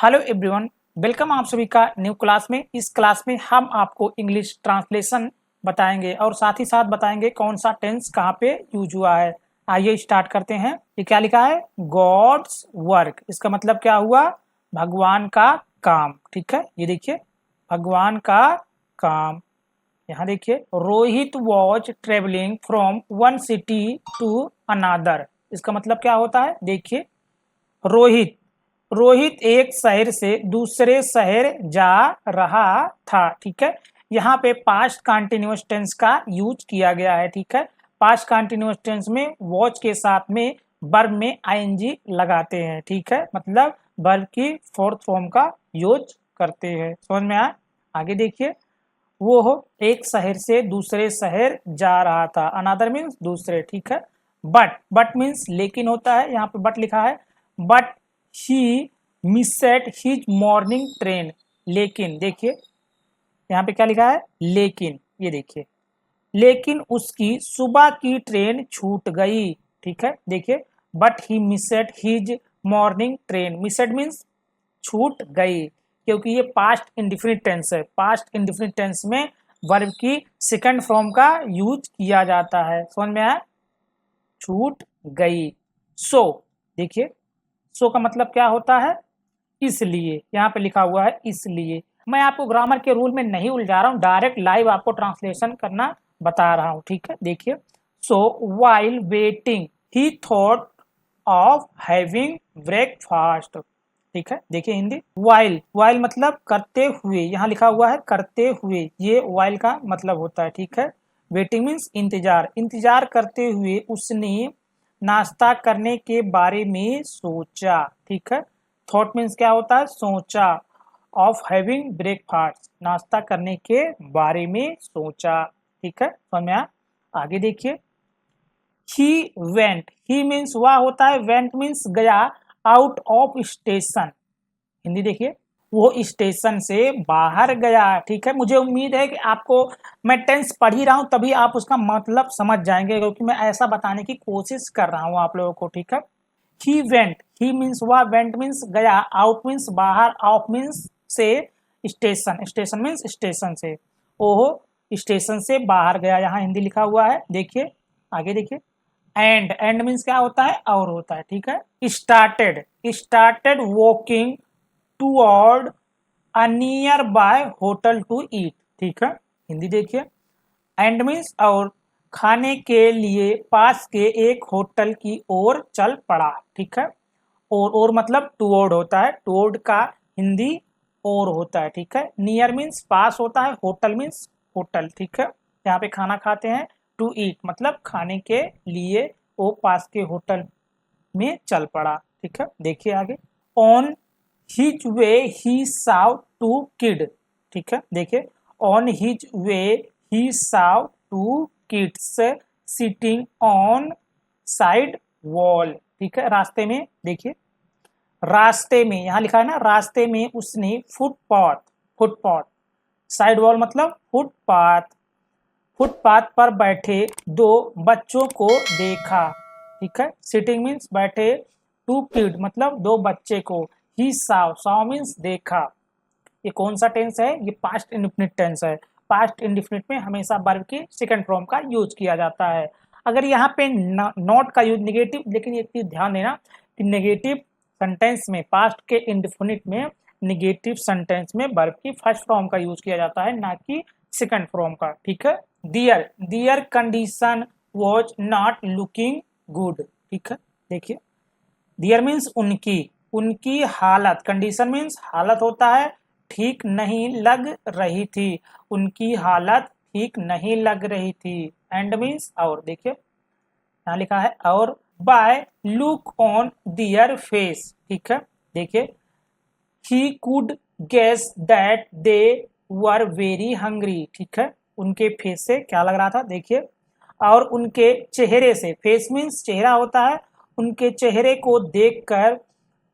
Hello everyone, welcome आप सभी का न्यू क्लास में। इस क्लास में हम आपको इंग्लिश ट्रांसलेशन बताएंगे और साथ ही साथ बताएंगे कौन सा टेंस कहाँ पे यूज हुआ है। आइए स्टार्ट करते हैं। ये क्या लिखा है? God's work. इसका मतलब क्या हुआ? भगवान का काम। ठीक है, ये देखिए भगवान का काम। यहाँ देखिए, Rohit was travelling from one city to another. इसका मतलब क्या होता है? देखिए, रोहित रोहित एक शहर से दूसरे शहर जा रहा था। ठीक है, यहाँ पे पास्ट कंटिन्यूअस टेंस का यूज किया गया है। ठीक है, पास्ट कंटिन्यूअस टेंस में वॉच के साथ में वर्ब में आईएनजी लगाते हैं। ठीक है, मतलब वर्ब की फोर्थ फॉर्म का यूज करते हैं। समझ में आया? आगे देखिए, वो एक शहर से दूसरे शहर जा रहा था। अनादर मीन्स दूसरे। ठीक है, बट मीन्स लेकिन होता है। यहाँ पे बट लिखा है, but he missed his morning train. लेकिन देखिए, यहाँ पे क्या लिखा है? लेकिन। ये देखिए, लेकिन उसकी सुबह की ट्रेन छूट गई। ठीक है, देखिए, but he missed his morning train. Missed means छूट गई, क्योंकि ये पास्ट इंडिफिनिट टेंस है। पास्ट इंडिफिनिट टेंस में वर्ब की सेकंड फॉर्म का यूज किया जाता है। समझ में आया? छूट गई। सो देखिए, सो का मतलब क्या होता है? इसलिए। यहाँ पे लिखा हुआ है इसलिए। मैं आपको ग्रामर के रूल में नहीं उलझा रहा हूँ, डायरेक्ट लाइव आपको ट्रांसलेशन करना बता रहा हूँ। ठीक है, देखिए, so while waiting he thought of having breakfast. ठीक है, देखिए हिंदी। वाइल, वाइल मतलब करते हुए। यहाँ लिखा हुआ है करते हुए, ये वाइल का मतलब होता है। ठीक है, वेटिंग मीन्स इंतजार। इंतजार करते हुए उसने नाश्ता करने के बारे में सोचा। ठीक है, थॉट मीन्स क्या होता है? सोचा। ऑफ हैविंग ब्रेकफास्ट, नाश्ता करने के बारे में सोचा। ठीक है, समझ में आया? आगे देखिए, ही वेंट। ही मीन्स वह होता है, वेंट मीन्स गया। Out of station. हिंदी देखिए, वो स्टेशन से बाहर गया। ठीक है, मुझे उम्मीद है कि आपको मैं टेंस पढ़ ही रहा हूं तभी आप उसका मतलब समझ जाएंगे, क्योंकि मैं ऐसा बताने की कोशिश कर रहा हूं आप लोगों को। ठीक है, ही वेंट, ही मीन्स वह, वेंट मीन्स गया, आउट मीन्स बाहर, ऑफ मीन्स से, स्टेशन, स्टेशन मीन्स स्टेशन से। ओहो स्टेशन से बाहर गया, यहाँ हिंदी लिखा हुआ है। देखिए आगे देखिए, एंड मीन्स क्या होता है? और होता है। ठीक है, started, started walking toward a nearby hotel to eat. ठीक है, हिंदी देखिए, एंड मीन्स और, खाने के लिए पास के एक होटल की ओर चल पड़ा। ठीक है, और मतलब टूवर्ड होता है। टूवर्ड का हिंदी और होता है। ठीक है, नियर मीन्स पास होता है, होटल मीन्स होटल। ठीक है, यहाँ पे खाना खाते हैं। टू ईट मतलब खाने के लिए वो पास के होटल में चल पड़ा। ठीक है, देखिए आगे, on his way he saw two kid. ठीक है, देखिए, on his way he saw two kids sitting on side wall. ठीक है, रास्ते में देखिए, रास्ते में यहाँ लिखा है ना, रास्ते में उसने फुटपाथ, फुटपाथ, साइड वॉल मतलब फुटपाथ, फुटपाथ पर बैठे दो बच्चों को देखा। ठीक है, सिटिंग मीन्स बैठे, टू किड मतलब दो बच्चे को, ही साव, साव मीन्स देखा। ये कौन सा टेंस है? ये पास्ट इंडिफिनिट टेंस है। पास्ट इंडिफिनिट में हमेशा वर्ब की सेकंड फॉर्म का यूज किया जाता है। अगर यहाँ पे नॉट का यूज निगेटिव, लेकिन एक चीज ध्यान देना कि नेगेटिव सेंटेंस में, पास्ट के इंडिफिनिट में निगेटिव सेंटेंस में वर्ब की फर्स्ट फॉर्म का यूज किया जाता है, ना कि सेकंड फॉर्म का। ठीक है, their, their condition was not looking good. ठीक है, देखिए, दियर मीन्स उनकी, उनकी हालत, कंडीशन मीन्स हालत होता है, ठीक नहीं लग रही थी। उनकी हालत ठीक नहीं लग रही थी। एंड मीन्स और, देखिए यहाँ लिखा है और, by look on their face. ठीक है, देखिए, he could guess that they were very hungry. ठीक है, उनके फेस से क्या लग रहा था? देखिए, और उनके चेहरे से, फेस मीन्स चेहरा होता है, उनके चेहरे को देखकर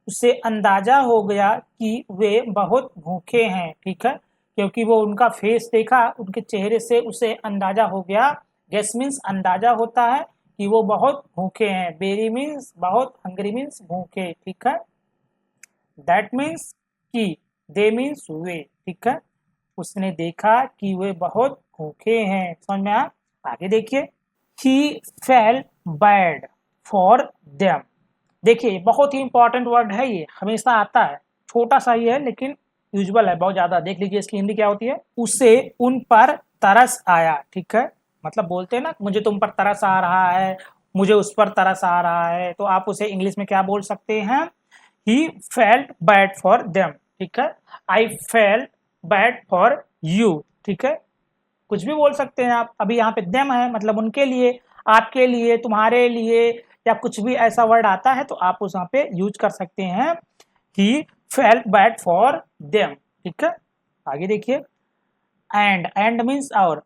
उसे अंदाजा हो गया कि वे बहुत भूखे हैं। ठीक है, क्योंकि वो उनका फेस देखा, उनके चेहरे से उसे अंदाजा हो गया। गेस मीन्स अंदाजा होता है कि वो बहुत भूखे हैं। वेरी मीन्स बहुत, हंग्री मीन्स भूखे। ठीक है, दैट मीन्स कि, दे मीन्स वे, ठीक है, उसने देखा कि वे बहुत भूखे हैं। समझ में आया? आगे देखिए, ही फेल बैड फॉर देम। देखिए बहुत ही इंपॉर्टेंट वर्ड है, ये हमेशा आता है, छोटा सा ही है लेकिन यूजुअल है बहुत ज्यादा। देख लीजिए इसकी हिंदी क्या होती है, उसे उन पर तरस आया, ठीक है, मतलब बोलते हैं ना मुझे तुम पर तरस आ रहा है, मुझे उस पर तरस आ रहा है, तो आप उसे इंग्लिश में क्या बोल सकते हैं, he felt bad for them, ठीक है, I felt bad for you, ठीक है, कुछ भी बोल सकते हैं आप। अभी यहाँ पे देम है मतलब उनके लिए, आपके लिए, तुम्हारे लिए, या कुछ भी ऐसा वर्ड आता है तो आप उस यहाँ पे यूज कर सकते हैं, he felt bad for them, ठीक है। आगे देखिए, एंड मीन्स और,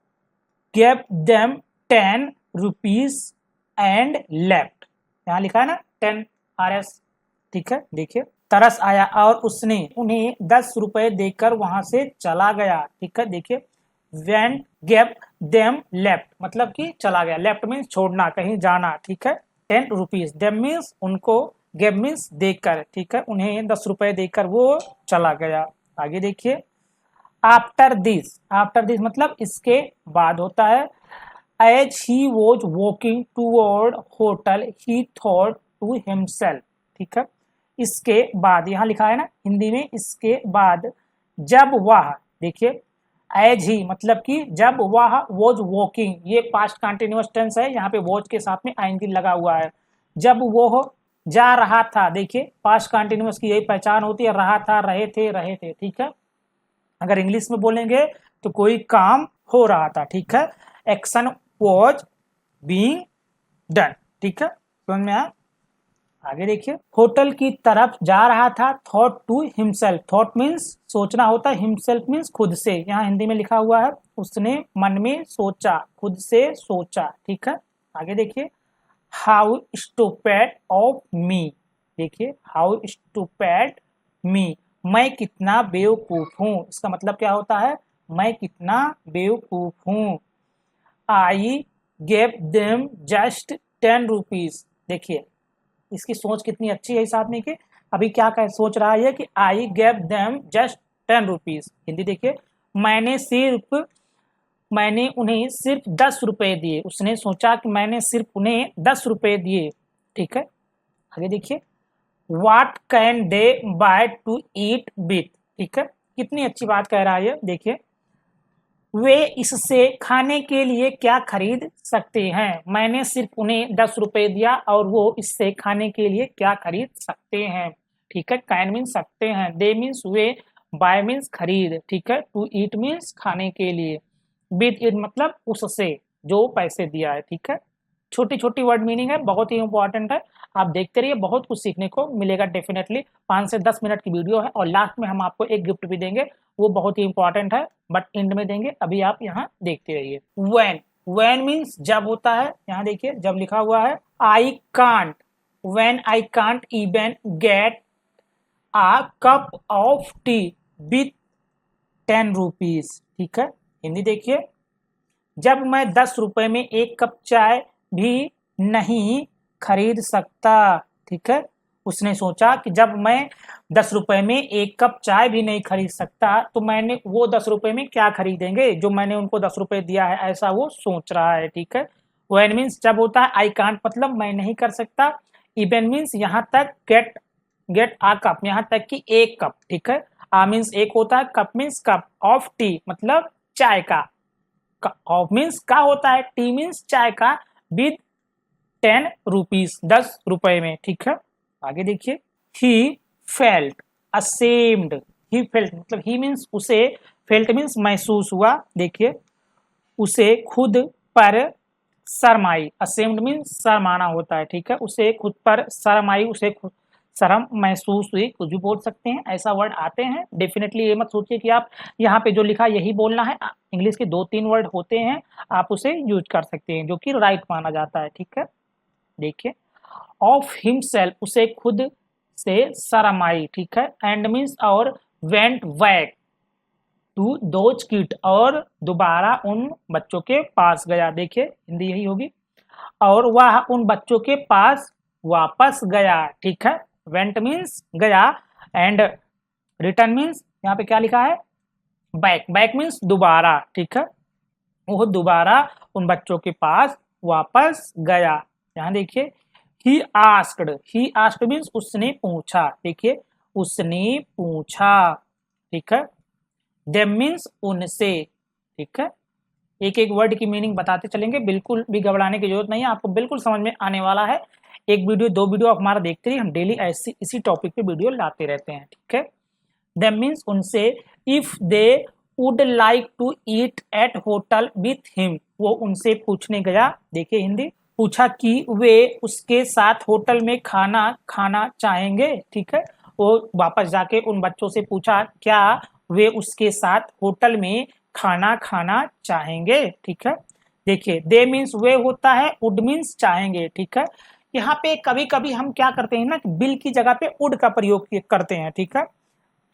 gave them 10 rupees and left, यहाँ लिखा है ना 10 RS, ठीक है। देखिए, तरस आया और उसने उन्हें 10 रुपए देकर वहां से चला गया, ठीक है। देखिए, वेन गेव देम लेफ्ट मतलब कि चला गया, लेफ्ट मीन्स छोड़ना, कहीं जाना, ठीक है। 10 रुपीज, देम मीन्स उनको, गेव मीन्स देकर, ठीक है, उन्हें 10 रुपए देकर वो चला गया। आगे देखिए, आफ्टर दिस मतलब इसके बाद होता है, as he was walking toward hotel he thought to himself, ठीक है। इसके बाद यहाँ लिखा है ना हिंदी में, इसके बाद जब वह, देखिए एज ही मतलब कि जब वह वॉज वॉकिंग, ये पास्ट कंटिन्यूअस टेंस है, यहाँ पे वॉज के साथ में आईएनजी लगा हुआ है। जब वो जा रहा था, देखिए पास्ट कंटिन्यूअस की यही पहचान होती है, रहा था, रहे थे, ठीक है। अगर इंग्लिश में बोलेंगे तो कोई काम हो रहा था, ठीक है, एक्शन वॉज बीइंग डन, ठीक है, समझ में आया? आगे देखिए, होटल की तरफ जा रहा था, thought to himself, thought means सोचना होता है, हिमसेल्फ मीन्स खुद से, यहाँ हिंदी में लिखा हुआ है उसने मन में सोचा, खुद से सोचा, ठीक है। आगे देखिए, हाउ स्टूपिड ऑफ मी, देखिए हाउ स्टूपिड मी, मैं कितना बेवकूफ हूँ, इसका मतलब क्या होता है, मैं कितना बेवकूफ हूँ। I gave them just 10 rupees, देखिए इसकी सोच कितनी अच्छी है इस आदमी की। अभी क्या कह सोच रहा है कि I gave them just 10 rupees, Hindi देखिए, मैंने उन्हें सिर्फ 10 रुपए दिए, उसने सोचा कि मैंने सिर्फ उन्हें 10 रुपए दिए, ठीक है। आगे देखिए, what can they buy to eat with, ठीक है, कितनी अच्छी बात कह रहा है, देखिए वे इससे खाने के लिए क्या खरीद सकते हैं, मैंने सिर्फ उन्हें 10 रुपए दिया और वो इससे खाने के लिए क्या खरीद सकते हैं, ठीक है। कैन मीन्स सकते हैं, दे मीन्स वे, बाय मीन्स खरीद, ठीक है, टू ईट मीन्स खाने के लिए, विद इट मतलब उससे जो पैसे दिया है, ठीक है। छोटी छोटी वर्ड मीनिंग है, बहुत ही इंपॉर्टेंट है, आप देखते रहिए, बहुत कुछ सीखने को मिलेगा डेफिनेटली। 5 से 10 मिनट की वीडियो है और लास्ट में हम आपको एक गिफ्ट भी देंगे, वो बहुत ही इंपॉर्टेंट है, बट एंड में देंगे, अभी आप यहाँ देखते रहिए। व्हेन मीन्स जब होता है, यहाँ देखिए जब लिखा हुआ है, I can't, when I can't even get a cup of T with 10 rupees, ठीक है। हिंदी देखिए, जब मैं 10 रुपए में एक कप चाय भी नहीं खरीद सकता, ठीक है, उसने सोचा कि जब मैं 10 रुपए में एक कप चाय भी नहीं खरीद सकता तो मैंने वो 10 रुपए में क्या खरीदेंगे जो मैंने उनको 10 रुपए दिया है, ऐसा वो सोच रहा है, ठीक है। व्हेन मीन्स जब होता है, आई कांट मतलब मैं नहीं कर सकता, इवन मीन्स यहाँ तक, गेट आ कप यहाँ तक कि एक कप, ठीक है, आ मीन्स एक होता है, cup means cup, of T मतलब चाय का, ऑफ मीन्स का होता है, टी मीन्स चाय का, विद 10 रुपीज 10 रुपए में, ठीक है। आगे देखिए, he felt ashamed, he felt मतलब ही मीन्स उसे, फेल्ट मीन्स महसूस हुआ, देखिए उसे खुद पर शर्म आई, असेम्ड मीन्स शर्माना होता है, ठीक है, उसे खुद पर शर्म आई, उसे खुद शर्म महसूस हुई, कुछ भी बोल सकते हैं, ऐसा वर्ड आते हैं डेफिनेटली। ये मत सोचिए कि आप यहाँ पे जो लिखा यही बोलना है, इंग्लिश के 2-3 वर्ड होते हैं, आप उसे यूज कर सकते हैं जो कि राइट माना जाता है, ठीक है। देखिए, ऑफ हिमसेल्फ उसे खुद से शर्म आई, ठीक है, एंड मीन्स और, went back to those kid और दोबारा उन बच्चों के पास गया, देखिए हिंदी यही होगी, और वह उन बच्चों के पास वापस गया, ठीक है, वेंट मीन्स गया, एंड रिटर्न मीन्स यहाँ पे क्या लिखा है, बैक, बैक मीन्स दोबारा, ठीक है, वो दोबारा उन बच्चों के पास वापस गया। यहाँ देखिए ही आस्क्ड मीन्स उसने पूछा, देखिए उसने पूछा, ठीक है। देम मीन्स उनसे, ठीक है। एक एक वर्ड की मीनिंग बताते चलेंगे, बिल्कुल भी घबराने की जरूरत नहीं है, आपको बिल्कुल समझ में आने वाला है। एक वीडियो दो वीडियो आप हमारा देखते रहिए, हम डेली ऐसी इसी टॉपिक पे वीडियो लाते रहते हैं, ठीक है। देम मीन्स उनसे, if they would like to eat at hotel with him, वो उनसे पूछने गया, देखिए हिंदी, पूछा कि वे उसके साथ होटल में खाना खाना चाहेंगे, ठीक है। वो वापस जाके उन बच्चों से पूछा क्या वे उसके साथ होटल में खाना खाना चाहेंगे, ठीक है। देखिए दे मीन्स वे होता है, वुड मीन्स चाहेंगे, ठीक है। यहाँ पे कभी कभी हम क्या करते हैं ना, बिल की जगह पे वुड का प्रयोग करते हैं, ठीक है।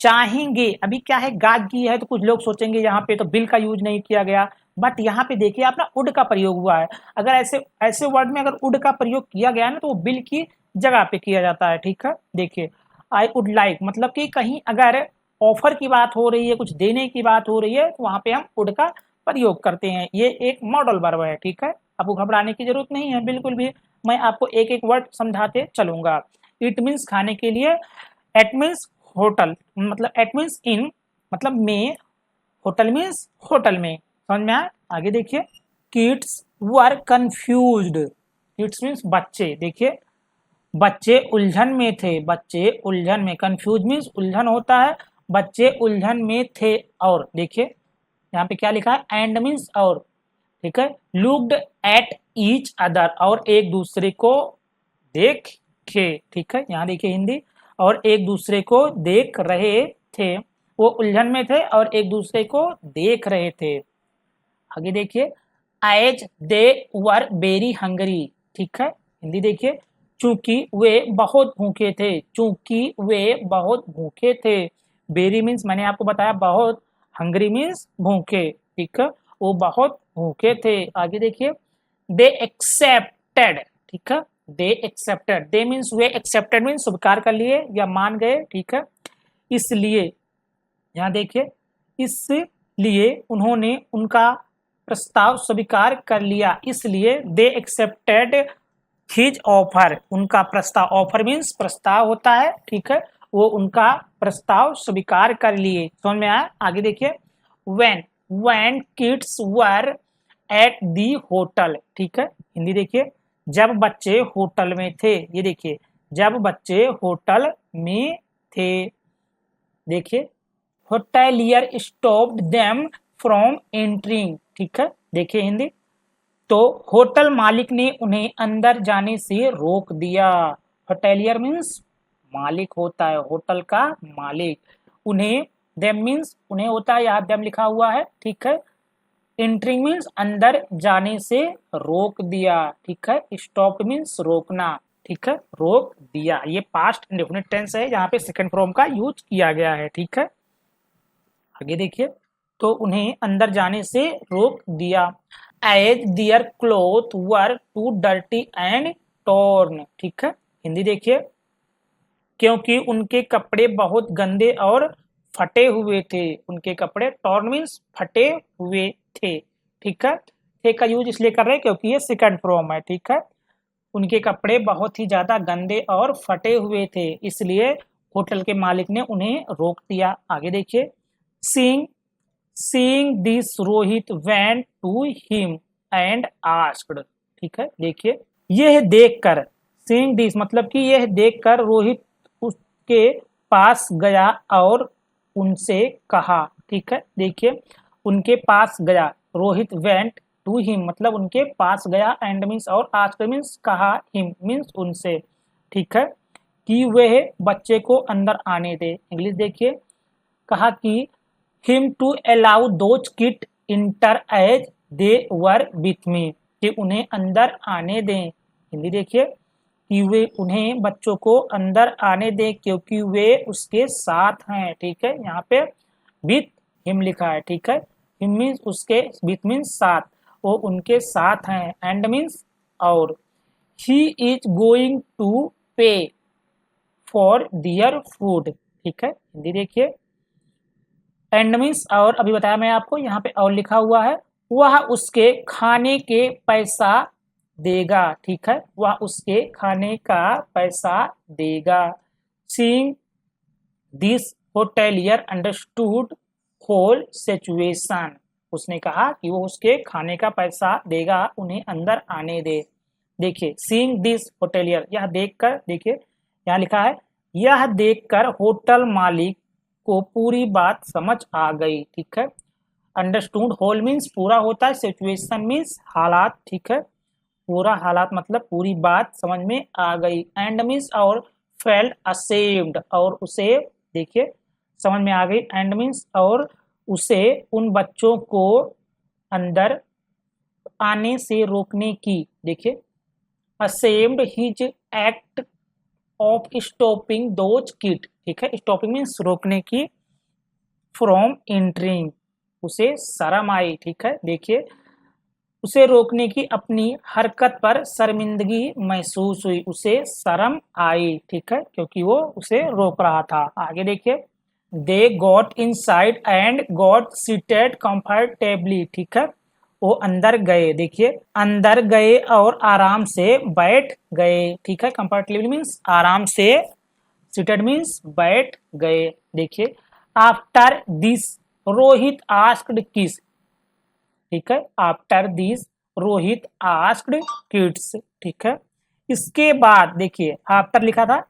चाहेंगे, अभी क्या है गाज की है तो कुछ लोग सोचेंगे यहाँ पे तो बिल का यूज नहीं किया गया, बट यहाँ पे देखिए अपना वुड का प्रयोग हुआ है। अगर ऐसे ऐसे वर्ड में अगर वुड का प्रयोग किया गया ना तो वो बिल की जगह पे किया जाता है, ठीक है। देखिए आई वुड लाइक, मतलब कि कहीं अगर ऑफर की बात हो रही है, कुछ देने की बात हो रही है, तो वहां पे हम वुड का प्रयोग करते हैं। ये एक मॉडल वर्ब है, ठीक है, आपको घबराने की जरूरत नहीं है बिल्कुल भी। मैं आपको एक एक वर्ड समझाते चलूंगा। इट मीन्स खाने के लिए, एट मीन्स होटल, मतलब एट मीन्स इन, मतलब में, होटल मीन्स होटल में, समझ में आया। आगे देखिए kids were confused, kids means बच्चे, देखिए बच्चे उलझन में थे, बच्चे उलझन में, कंफ्यूज मीन्स उलझन होता है, बच्चे उलझन में थे। और देखिए यहाँ पे क्या लिखा है, एंड मीन्स और, ठीक है। लुक्ड एट ईच अदर, और एक दूसरे को देखे, ठीक है। यहाँ देखिए हिंदी, और एक दूसरे को देख रहे थे, वो उलझन में थे और एक दूसरे को देख रहे थे। आगे देखिए as they were very hungry, ठीक है। हिंदी देखिए चूंकि वे बहुत भूखे थे, चूंकि वे बहुत भूखे थे। वेरी मीन्स मैंने आपको बताया बहुत, हंगरी मीन्स भूखे, ठीक है, वो बहुत भूखे थे। आगे देखिए दे एक्सेप्टेड, ठीक है, they accepted, they means way, accepted means स्वीकार कर लिए या मान गए, ठीक है। इसलिए यहाँ देखिए इसलिए उन्होंने उनका प्रस्ताव स्वीकार कर लिया, इसलिए दे एक्सेप्टेड हिज ऑफर, उनका प्रस्ताव, ऑफर मीन्स प्रस्ताव होता है, ठीक है, वो उनका प्रस्ताव स्वीकार कर लिए। समझ में आया। आगे देखिए when when kids were at the hotel, ठीक है। हिंदी देखिए जब बच्चे होटल में थे, ये देखिए जब बच्चे होटल में थे, देखिए hotelier stopped them from entering, ठीक है। देखिए हिंदी, तो होटल मालिक ने उन्हें अंदर जाने से रोक दिया। होटेलियर मीन्स मालिक होता है, होटल का मालिक। उन्हें, देम मीन्स उन्हें होता है, यहाँ देम लिखा हुआ है, ठीक है। एंट्रिंग मीन्स अंदर जाने से रोक दिया, ठीक है। स्टॉप मीन्स रोकना, ठीक है, रोक दिया। ये पास्ट इंडेफिनिट टेंस है, यहाँ पे सेकंड फॉर्म का यूज किया गया है, ठीक है। आगे देखिए तो उन्हें अंदर जाने से रोक दिया। As their cloth were too dirty and torn, ठीक है। हिंदी देखिए क्योंकि उनके कपड़े बहुत गंदे और फटे हुए थे, उनके कपड़े, टॉर्न मीन्स फटे हुए थे, ठीक है। थे का यूज इसलिए कर रहे हैं क्योंकि ये सेकंड फॉर्म है, ठीक है। उनके कपड़े बहुत ही ज्यादा गंदे और फटे हुए थे, इसलिए होटल के मालिक ने उन्हें रोक दिया। आगे देखिए seeing this Rohit went to him and asked, ठीक है। देखिए यह देखकर, सीइंग दिस मतलब कि यह देखकर रोहित उसके पास गया और उनसे कहा, ठीक है। देखिए उनके पास गया, रोहित वेंट टू हिम मतलब उनके पास गया, एंड मीन्स और, आस्क्ड मीन्स कहा, हिम मीन्स उनसे, ठीक है, कि वह बच्चे को अंदर आने दे। इंग्लिश देखिए कहा कि him to allow those kid enter as they were with me, कि उन्हें अंदर आने दें। हिंदी देखिए कि वे उन्हें बच्चों को अंदर आने दें क्योंकि वे उसके साथ हैं, ठीक है। यहाँ पे विथ हिम लिखा है, ठीक है। हिम मीन्स उसके, विथ मीन्स साथ, वो उनके साथ हैं, एंड मीन्स और। ही इज गोइंग टू पे फॉर दियर फूड, ठीक है। हिंदी देखिए, एंड मीन्स और, अभी बताया मैं आपको, यहाँ पे और लिखा हुआ है, वह उसके खाने के पैसा देगा, ठीक है, वह उसके खाने का पैसा देगा। Seeing this hotelier understood whole situation, उसने कहा कि वो उसके खाने का पैसा देगा, उन्हें अंदर आने दे। देखिए, सीइंग दिस होटेलियर, यह देखकर, देखिए यहाँ लिखा है, यह देखकर होटल मालिक को पूरी बात समझ आ गई, ठीक है। अंडरस्टूड होल मीन्स पूरा होता है, सिचुएशन मीन्स हालात, ठीक है, पूरा हालात मतलब पूरी बात समझ में आ गई। एंड मीन्स और, फेल्ट असेम्ड, और उसे, देखिए समझ में आ गई, एंड मीन्स और, उसे उन बच्चों को अंदर आने से रोकने की, देखिए ashamed his act of stopping those kid, ठीक है, स्टॉपिंग मीन्स रोकने की, फ्रॉम एंट्रिंग, उसे शर्म आई, ठीक है, देखिए उसे रोकने की अपनी हरकत पर शर्मिंदगी महसूस हुई, उसे शर्म आई, ठीक है, क्योंकि वो उसे रोक रहा था। आगे देखिए, they got inside and got seated comfortably, ठीक है, वो अंदर गए, देखिए अंदर गए और आराम से बैठ गए, ठीक है, कंफर्टेबली मीन्स आराम से, सीटेड मीन्स बैठ गए। देखिए, आफ्टर दिस रोहित आस्क्ड किस, ठीक है, after this Rohit asked kids, ठीक है, इसके बाद, देखिए आफ्टर लिखा था,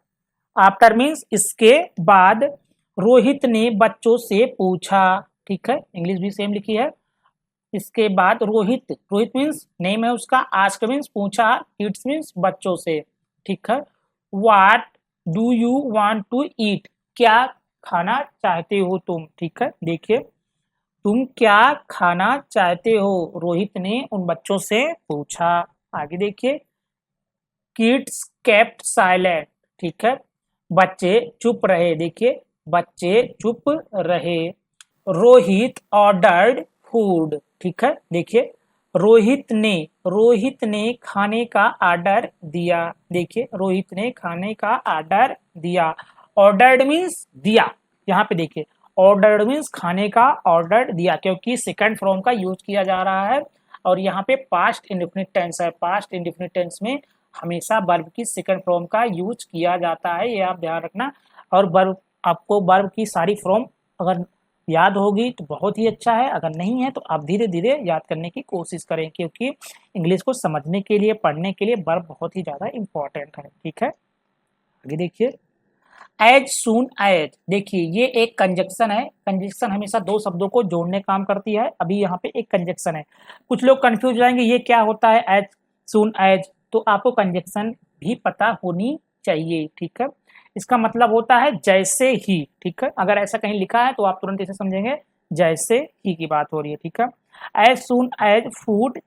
आफ्टर मीन्स इसके बाद, रोहित ने बच्चों से पूछा, ठीक है, इंग्लिश भी सेम लिखी है, इसके बाद रोहित, रोहित मीन्स नेम है उसका, आस्क्ड मीन्स पूछा, किड्स मीन्स बच्चों से, ठीक है, what do you want to eat, क्या खाना चाहते हो तुम, ठीक है, देखिए तुम क्या खाना चाहते हो, रोहित ने उन बच्चों से पूछा। आगे देखिए, किड्स केप्ट साइलेंट, ठीक है, बच्चे चुप रहे, देखिए बच्चे चुप रहे। रोहित ऑर्डर्ड फूड, ठीक है, देखिए रोहित ने खाने का ऑर्डर दिया, देखिए रोहित ने खाने का ऑर्डर दिया। ऑर्डर्ड मीन्स दिया, यहाँ पे देखिए ऑर्डर्ड मीन्स खाने का ऑर्डर दिया, क्योंकि सेकंड फॉर्म का यूज किया जा रहा है और यहाँ पे पास्ट इंडेफिनिट टेंस है, पास्ट इंडेफिनिट टेंस में हमेशा वर्ब की सेकंड फॉर्म का यूज किया जाता है, ये आप ध्यान रखना। और वर्ब, आपको वर्ब की सारी फॉर्म अगर याद होगी तो बहुत ही अच्छा है, अगर नहीं है तो आप धीरे धीरे याद करने की कोशिश करें, क्योंकि इंग्लिश को समझने के लिए, पढ़ने के लिए वर्ब बहुत ही ज़्यादा इंपॉर्टेंट है, ठीक है। आगे देखिए, एज सून एज, देखिए ये एक कंजक्शन है, कंजक्शन हमेशा दो शब्दों को जोड़ने काम करती है, अभी यहाँ पे एक कंजक्शन है, कुछ लोग कंफ्यूज हो जाएंगे ये क्या होता है एज सून एज, तो आपको कंजक्शन भी पता होनी चाहिए, ठीक है। इसका मतलब होता है जैसे ही, ठीक है, अगर ऐसा कहीं लिखा है तो आप तुरंत इसे समझेंगे जैसे ही की बात हो रही है, ठीक है। एज सून एज फूड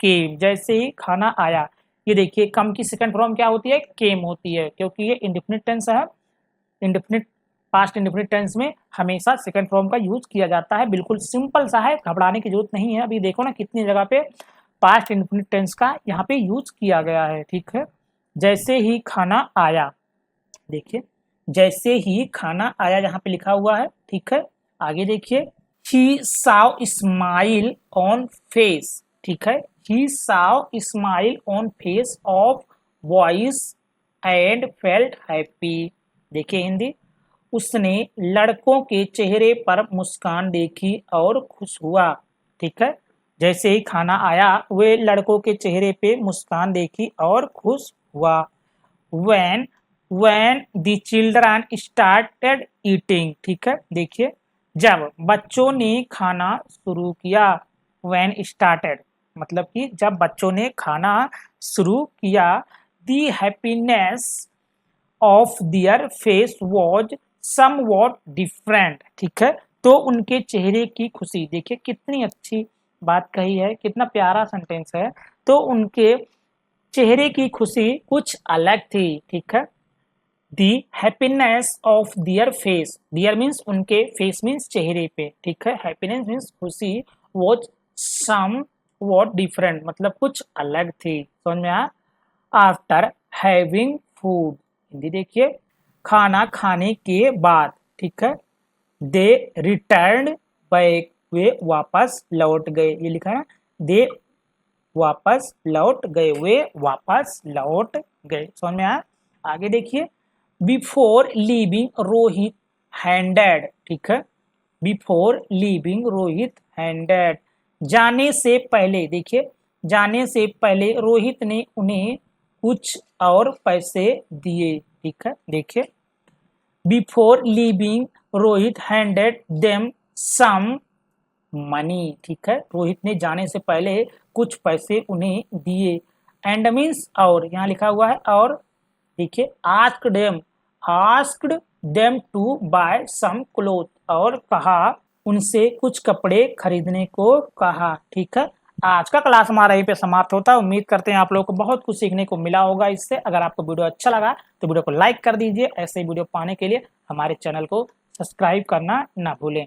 केम, जैसे ही खाना आया, ये देखिए कम की सेकंड फॉर्म क्या होती है, केम होती है, क्योंकि ये इंडेफिनिट टेंस है, इंडेफिनिट, पास्ट इंडेफिनिट टेंस में हमेशा सेकंड फॉर्म का यूज किया जाता है, बिल्कुल सिंपल सा है, घबराने की जरूरत नहीं है। अभी देखो ना कितनी जगह पे पास्ट इंडेफिनिट टेंस का यहाँ पे यूज किया गया है, ठीक है। जैसे ही खाना आया, देखिए जैसे ही खाना आया यहाँ पे लिखा हुआ है, ठीक है। आगे देखिए, he saw smile on face, ठीक है, he saw smile on face of boys and felt happy, देखिए हिंदी, उसने लड़कों के चेहरे पर मुस्कान देखी और खुश हुआ, ठीक है, जैसे ही खाना आया वे लड़कों के चेहरे पे मुस्कान देखी और खुश हुआ। when when the children started eating, ठीक है, देखिए जब बच्चों ने खाना शुरू किया, when started मतलब कि जब बच्चों ने खाना शुरू किया, the happiness of their face was somewhat different, ठीक है, तो उनके चेहरे की खुशी, देखिए कितनी अच्छी बात कही है, कितना प्यारा सेंटेंस है, तो उनके चेहरे की खुशी कुछ अलग थी, ठीक है। The happiness of their face, their means उनके, फेस मीन्स चेहरे पे, ठीक है, हैप्पीनेस मीन्स खुशी, वॉज सम वॉट डिफरेंट मतलब कुछ अलग थी, समझ में आया। आफ्टर हैविंग फूड, हिंदी देखिए, खाना खाने के बाद, ठीक है। दे रिटर्न बैक, वे वापस लौट गए, ये लिखा है। दे वापस लौट गए, वे वापस लौट गए। समझ में आया? आगे देखिए, बिफोर लीविंग रोहित हैंडेड, ठीक है। बिफोर लीविंग रोहित हैंडेड, जाने से पहले, देखिए जाने से पहले रोहित ने उन्हें कुछ और पैसे दिए, ठीक है। देखिए, before leaving Rohit handed them some money, ठीक है। रोहित ने जाने से पहले कुछ पैसे उन्हें दिए। एंड मीन्स और, यहाँ लिखा हुआ है और, देखिए asked them to buy some cloth, और कहा, उनसे कुछ कपड़े खरीदने को कहा, ठीक है। आज का क्लास हमारा यहीं पे समाप्त होता है। उम्मीद करते हैं आप लोगों को बहुत कुछ सीखने को मिला होगा इससे। अगर आपको वीडियो अच्छा लगा तो वीडियो को लाइक कर दीजिए। ऐसे ही वीडियो पाने के लिए हमारे चैनल को सब्सक्राइब करना ना भूलें।